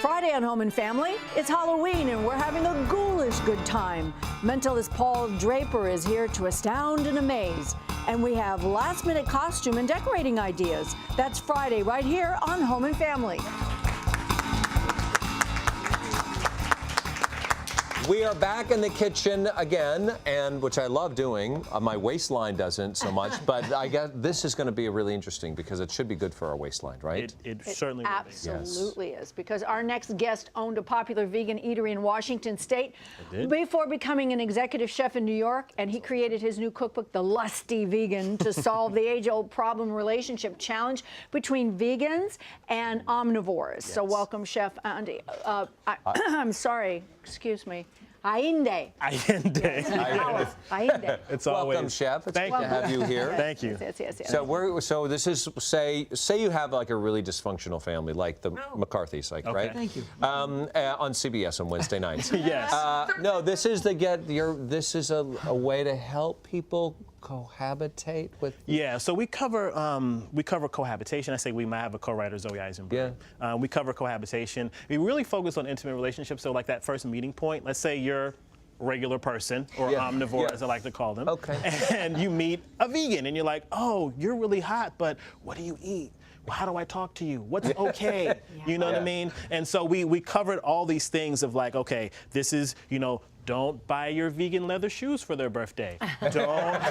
Friday on Home and Family, it's Halloween and we're having a ghoulish good time. Mentalist Paul Draper is here to astound and amaze. And we have last-minute costume and decorating ideas. That's Friday right here on Home and Family. We are back in the kitchen again, and which I love doing. My waistline doesn't so much, but I guess this is going to be really interesting because it should be good for our waistline, right? It certainly will be. Absolutely is, because our next guest owned a popular vegan eatery in Washington State before becoming an executive chef in New York, and he created his new cookbook, The Lusty Vegan, to solve the age-old problem relationship challenge between vegans and omnivores. Yes. So welcome, Chef Andy. I'm sorry, excuse me. Ayindi. Ayindi. Ayindi. It's Welcome, always. Chef. It's great to have you here. Thank you. Yes. So this is say you have like a really dysfunctional family, like the McCarthys, like Okay. right? Thank you. On CBS on Wednesday nights. Yes. No, this is this is a way to help people cohabitate with. Yeah, so we cover cohabitation. I say we might have a co-writer, Zoe Eisenberg. Yeah. We cover cohabitation. We really focus on intimate relationships. So like that first meeting point, let's say you're a regular person or omnivore, as I like to call them. Okay. And you meet a vegan and you're like, oh, you're really hot, but what do you eat? Well, how do I talk to you? What's okay? You know what I mean? And so we covered all these things of like, okay, this is, don't buy your vegan leather shoes for their birthday. Don't,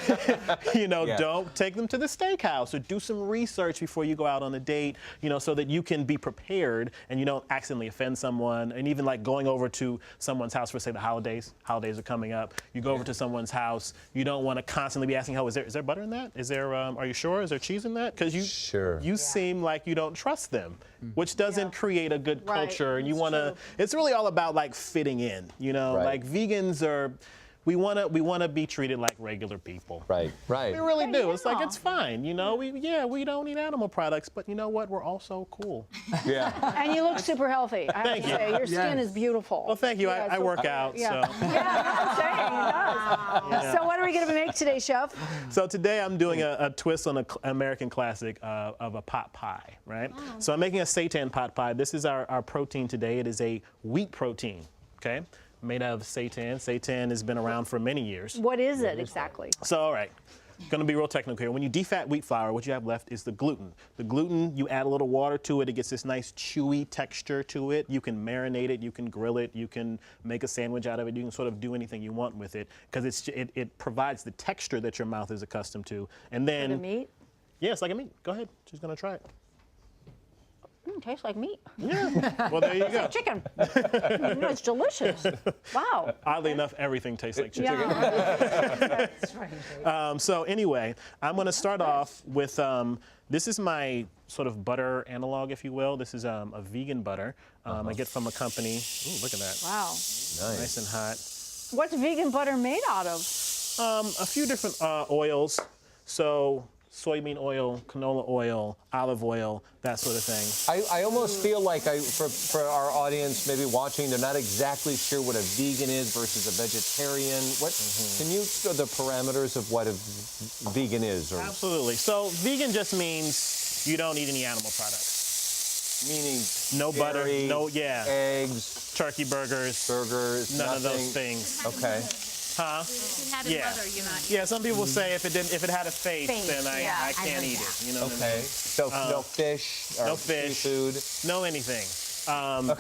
don't take them to the steakhouse, or do some research before you go out on a date, so that you can be prepared and you don't accidentally offend someone. And even like going over to someone's house for, say, the holidays are coming up. You go over to someone's house, you don't want to constantly be asking, is there butter in that? Is there, are you sure? Is there cheese in that? Because you seem like you don't trust them, which doesn't create a good culture. And you want to, it's really all about like fitting in, like vegans are, we want to be treated like regular people. Right. We really do. It's like, it's fine, we don't eat animal products, but you know what? We're also cool. Yeah. And you look super healthy. I have to say, your skin is beautiful. Well, thank you. I work out, so. Yeah, I'm saying, he does. So what are we going to make today, Chef? So today I'm doing a twist on an American classic of a pot pie, right? So I'm making a seitan pot pie. This is our protein today. It is a wheat protein, okay? Made out of seitan. Seitan has been around for many years. What is it exactly? So, all right, going to be real technical here. When you defat wheat flour, what you have left is the gluten. The gluten, you add a little water to it. It gets this nice chewy texture to it. You can marinate it. You can grill it. You can make a sandwich out of it. You can sort of do anything you want with it because it provides the texture that your mouth is accustomed to. And then, Like a meat? Yeah, it's like a meat. Go ahead. She's going to try it. Tastes like meat. Yeah. Well, there you go. Chicken. It's delicious. Wow. Oddly enough, everything tastes like chicken. Yeah. So anyway, I'm going to start off with, this is my sort of butter analog, if you will. This is a vegan butter I get from a company. Ooh, look at that. Wow. Nice and hot. What's vegan butter made out of? A few different oils. So soybean oil, canola oil, olive oil, that sort of thing. I almost feel like for our audience maybe watching, they're not exactly sure what a vegan is versus a vegetarian. What can you the parameters of what a vegan is? Or? Absolutely. So vegan just means you don't eat any animal products. Meaning no dairy, butter, eggs, turkey burgers, none of those things. Okay. Huh? If it had butter, you're not. Yeah, some people say if it had a face, then I can't eat it. You know what I mean? So no fish, or seafood, no anything. No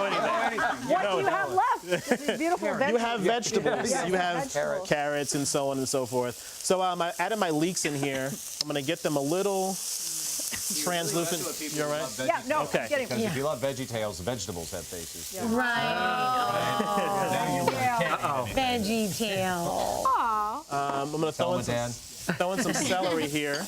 anything. What do you have left? This is beautiful vegetables. You have vegetables. Yes, you have carrots and so on and so forth. So I added my leeks in here. I'm going to get them a little translucent. You're right? Yeah, no, okay. Because if you love VeggieTales, vegetables have faces. Yeah. VeggieTale. Aww. I'm going to throw in some celery here,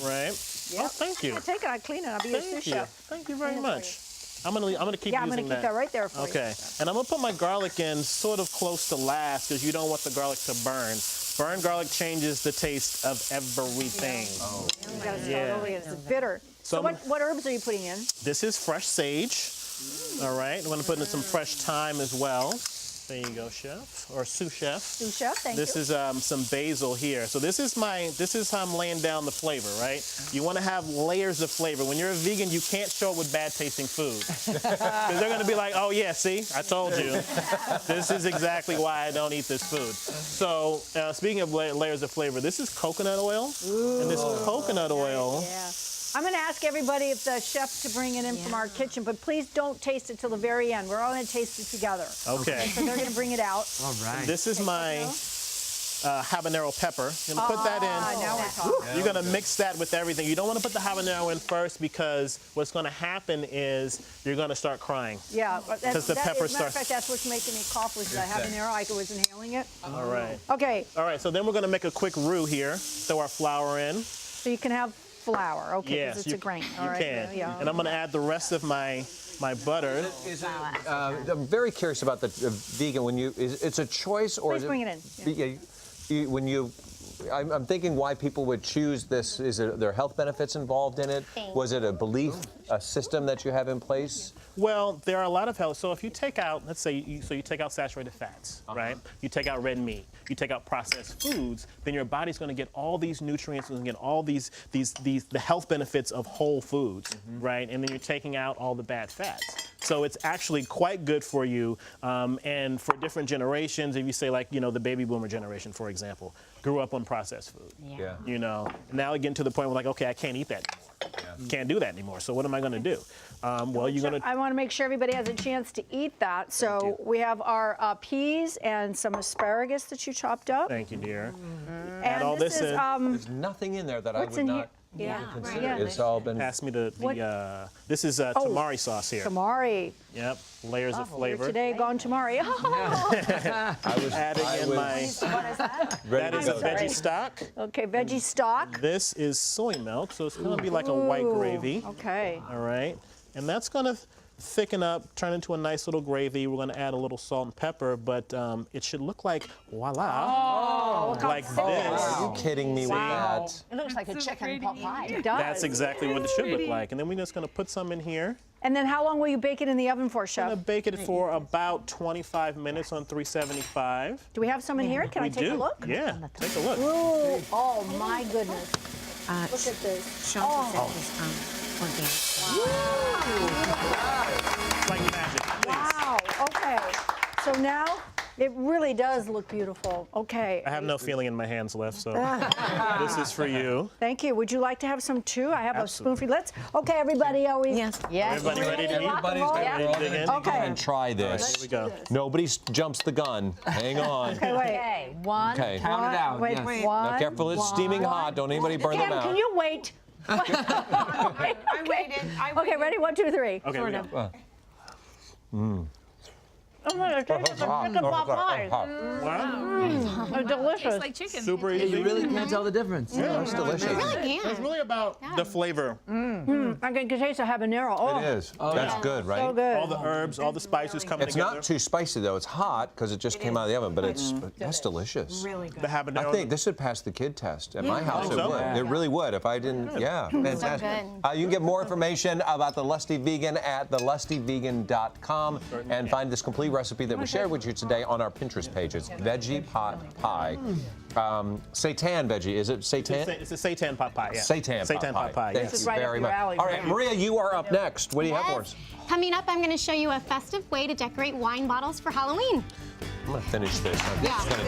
right? Yep. Oh, thank you. I'll take it. I'll clean it. I'll be your sous chef. Thank you very much. I'm gonna keep using that. Yeah, I'm gonna keep that right there for you. Okay, and I'm gonna put my garlic in sort of close to last because you don't want the garlic to burn. Burn garlic changes the taste of everything. Oh. You gotta start over again. It's bitter. So what herbs are you putting in? This is fresh sage. All right, I'm gonna put in some fresh thyme as well. There you go, chef, or sous chef. Sous chef, thank This you. is some basil here. So this is how I'm laying down the flavor, right? You want to have layers of flavor. When you're a vegan, you can't show up with bad tasting food. Because they're going to be like, oh yeah, see, I told you. This is exactly why I don't eat this food. So speaking of layers of flavor, this is coconut oil. Ooh. And this coconut oil. Yeah. I'm going to ask everybody if the chefs to bring it in from our kitchen, but please don't taste it till the very end. We're all going to taste it together. Okay. So they're going to bring it out. All right. This is my habanero pepper. You're going to put that in. Now we're talking. You're going to mix that with everything. You don't want to put the habanero in first because what's going to happen is you're going to start crying. Yeah, Because the pepper as a matter of starts. fact, that's what's making me cough was the habanero. I was inhaling it. All right. Okay, All right, so then we're going to make a quick roux here. Throw our flour in. so you can have flour. Okay, 'cause Yes, it's you, a grain. you All right. can. Yeah. And I'm going to add the rest of my butter. I'm very curious about the vegan. When it's a choice, or Please bring it in. When you, I'm thinking why people would choose this. Is there health benefits involved in it? Was it a belief, a system that you have in place? Well, there are a lot of health. So if you take out, let's say, you take out saturated fats, right? You take out red meat, you take out processed foods, then your body's going to get all these nutrients and get all the health benefits of whole foods, right? And then you're taking out all the bad fats. So it's actually quite good for you. And for different generations, if you say like, the baby boomer generation, for example, grew up on processed food. Yeah. Now we get to the point where like, okay, I can't eat that anymore. Can't do that anymore. So what am I going to do? Well, you're going to. I want to make sure everybody has a chance to eat that. So we have our peas and some asparagus that you chopped up. Thank you, dear. And Add all this in. There's nothing in there that I What's would in not here? Yeah, consider. right. It's all been. Pass me this is tamari sauce here. Tamari. Yep, layers of flavor. Today gone tamari. I was Adding in my. What is that? That is a go. veggie stock. Okay, veggie stock. This is soy milk, so it's going to be like a white gravy. Okay. All right, and that's going to thicken up, turn into a nice little gravy. We're going to add a little salt and pepper, but it should look like voila, like this. Are you kidding me with that? It looks like a chicken pot pie. It does. That's exactly what it should look like. And then we're just going to put some in here. And then how long will you bake it in the oven for, I'm Chef? going to bake it for about 25 minutes on 375. Do we have some in here? Can I We take do. a look? Yeah, take a look. Ooh, oh my goodness. Look at this. Sean says it was organic. Like magic. Please. Wow. Okay. So now it really does look beautiful. Okay. I have no feeling in my hands left, so this is for you. Thank you. Would you like to have some too? I have a spoon for you. Okay, everybody, are we? Yes. Yes. Everybody ready to eat? Everybody's going Ready to dig in? Okay. and try Here this. we go. Nobody jumps the gun. Hang on. Okay, wait. Okay, one. Okay. Count it out. Wait, yes. one. Now, careful, it's steaming hot. Don't anybody burn them Cam, out. can you wait? I waited. Okay, ready? 1, 2, 3. Okay, we go. Oh my God, it's like a chicken pot pie. Wow. It's delicious. Like chicken. Super You easy. really can't tell the difference. Yeah, it's delicious. It's really about the flavor. I can taste the habanero. Oh, It is. That's good, right? so good. All the herbs, all the spices coming It's together. not too spicy though. It's hot because it just came out of the oven, but that's delicious. Really good. The habanero. I think this would pass the kid test. At my house, it so? would. It really would if I didn't. Yeah, fantastic. You can get more information about the Lusty Vegan at thelustyvegan.com and find this complete recipe that we shared with you today on our Pinterest page. It's veggie pot pie. Seitan veggie. Is it seitan? It's a seitan pot pie, yeah. Seitan pot pie, Thank yes. is you right up very your much. alley, All right, right? Maria, you are up next. What do you have for us? Coming up, I'm going to show you a festive way to decorate wine bottles for Halloween. I'm going to finish this. I'm just gonna-